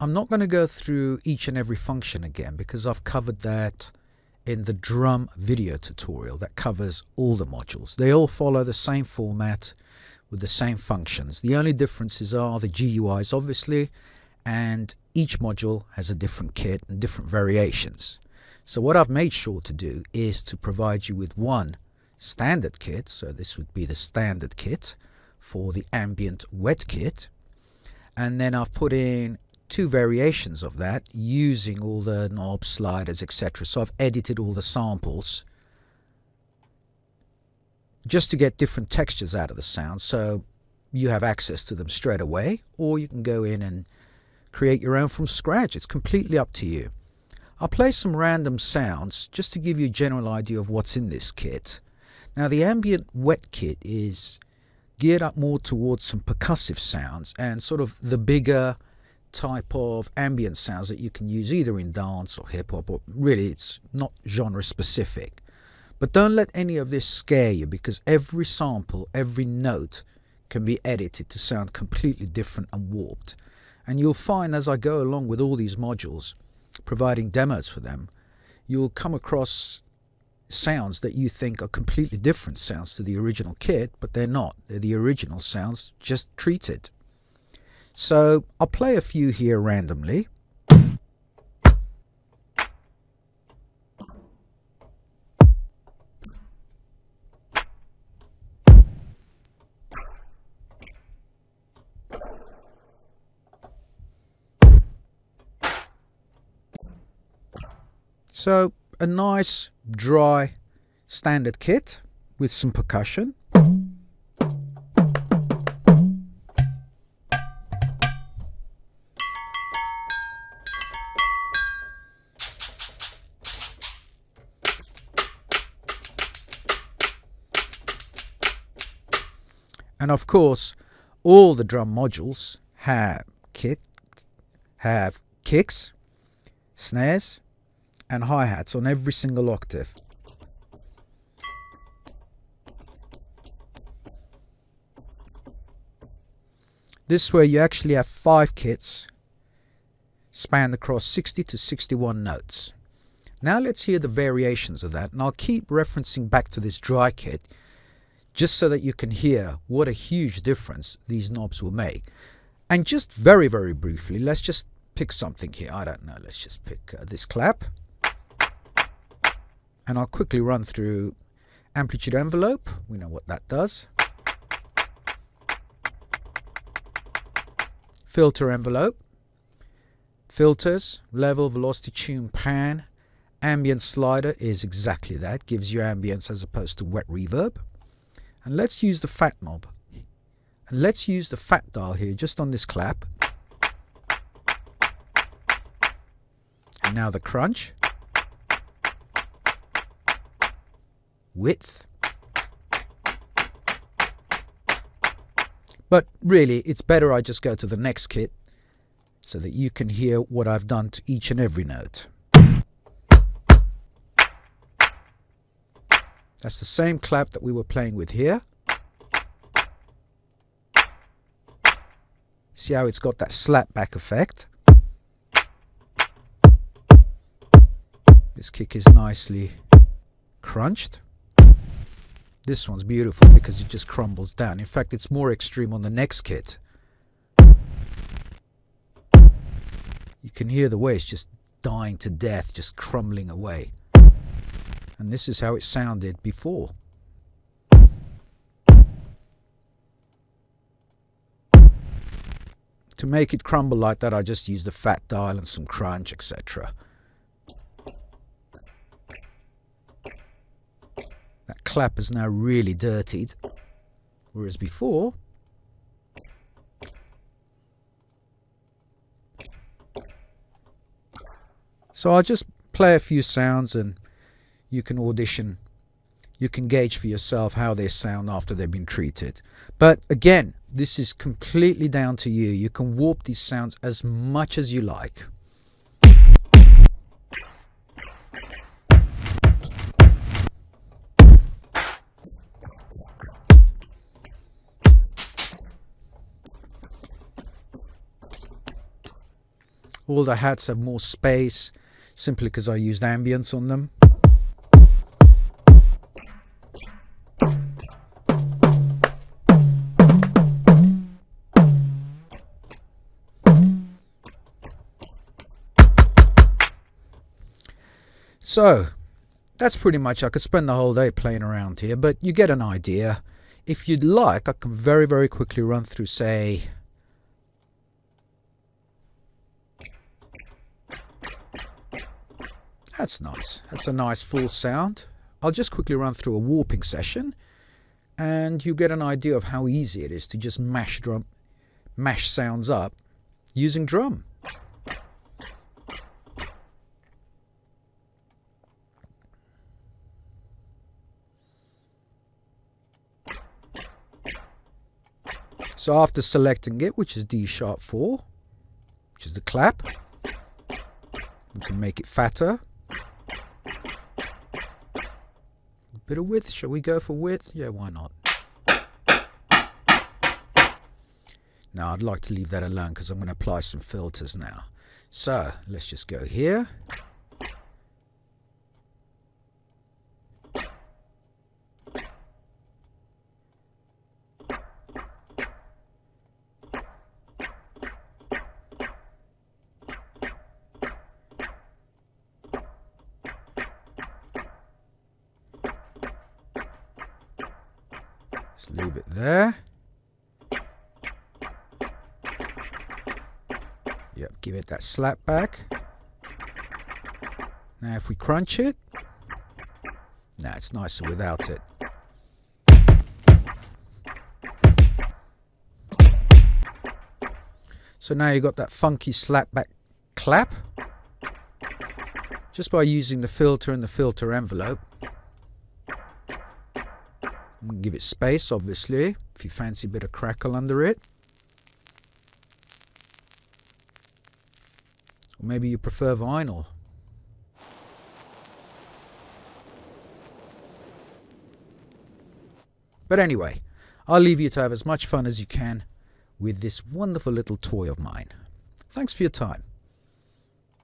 I'm not going to go through each and every function again because I've covered that in the drum video tutorial that covers all the modules. They all follow the same format with the same functions. The only differences are the GUIs, obviously, and each module has a different kit and different variations. So what I've made sure to do is to provide you with one standard kit. So this would be the standard kit for the Ambient wet kit. And then I've put in two variations of that using all the knobs, sliders, etc. So I've edited all the samples just to get different textures out of the sound, so you have access to them straight away, or you can go in and create your own from scratch. It's completely up to you. I'll play some random sounds just to give you a general idea of what's in this kit. Now the Ambient wet kit is geared up more towards some percussive sounds and sort of the bigger type of ambient sounds that you can use either in dance or hip hop, or really it's not genre specific. But don't let any of this scare you, because every sample, every note can be edited to sound completely different and warped. And you'll find as I go along with all these modules, providing demos for them, you'll come across sounds that you think are completely different sounds to the original kit, but they're not. They're the original sounds, just treated. So I'll play a few here randomly. So a nice dry standard kit with some percussion. And of course, all the drum modules have kicks, snares, and hi-hats on every single octave. This way you actually have 5 kits spanned across 60 to 61 notes. Now let's hear the variations of that, and I'll keep referencing back to this dry kit just so that you can hear what a huge difference these knobs will make. And just very, very briefly, let's just pick something here. I don't know, let's just pick this clap. And I'll quickly run through amplitude envelope. We know what that does. Filter envelope. Filters, level, velocity, tune, pan. Ambient slider is exactly that. Gives you ambience as opposed to wet reverb. And let's use the fat knob. And let's use the fat dial here just on this clap. And now the crunch. Width. But really, it's better I just go to the next kit so that you can hear what I've done to each and every note. That's the same clap that we were playing with here. See how it's got that slap back effect? This kick is nicely crunched. This one's beautiful because it just crumbles down. In fact, it's more extreme on the next kit. You can hear the way it's just dying to death, just crumbling away. And this is how it sounded before. To make it crumble like that, I just used the fat dial and some crunch, etc. That clap is now really dirtied, whereas before so I'll just play a few sounds and you can audition, you can gauge for yourself how they sound after they've been treated. But again, this is completely down to you. You can warp these sounds as much as you like. All the hats have more space, simply because I used ambience on them. So that's pretty much, I could spend the whole day playing around here, but you get an idea. If you'd like, I can very, very quickly run through, say, that's nice. That's a nice full sound. I'll just quickly run through a warping session, and you get an idea of how easy it is to just mash sounds up using drum. So after selecting it, which is D#4, which is the clap, we can make it fatter. A bit of width. Shall we go for width? Yeah, why not? Now I'd like to leave that alone because I'm going to apply some filters now. So let's just go here. Just leave it there. Yep, give it that slap back. Now if we crunch it, nah, it's nicer without it. So now you've got that funky slap back clap just by using the filter and the filter envelope. Give it space, obviously, if you fancy a bit of crackle under it. Or maybe you prefer vinyl. But anyway, I'll leave you to have as much fun as you can with this wonderful little toy of mine. Thanks for your time.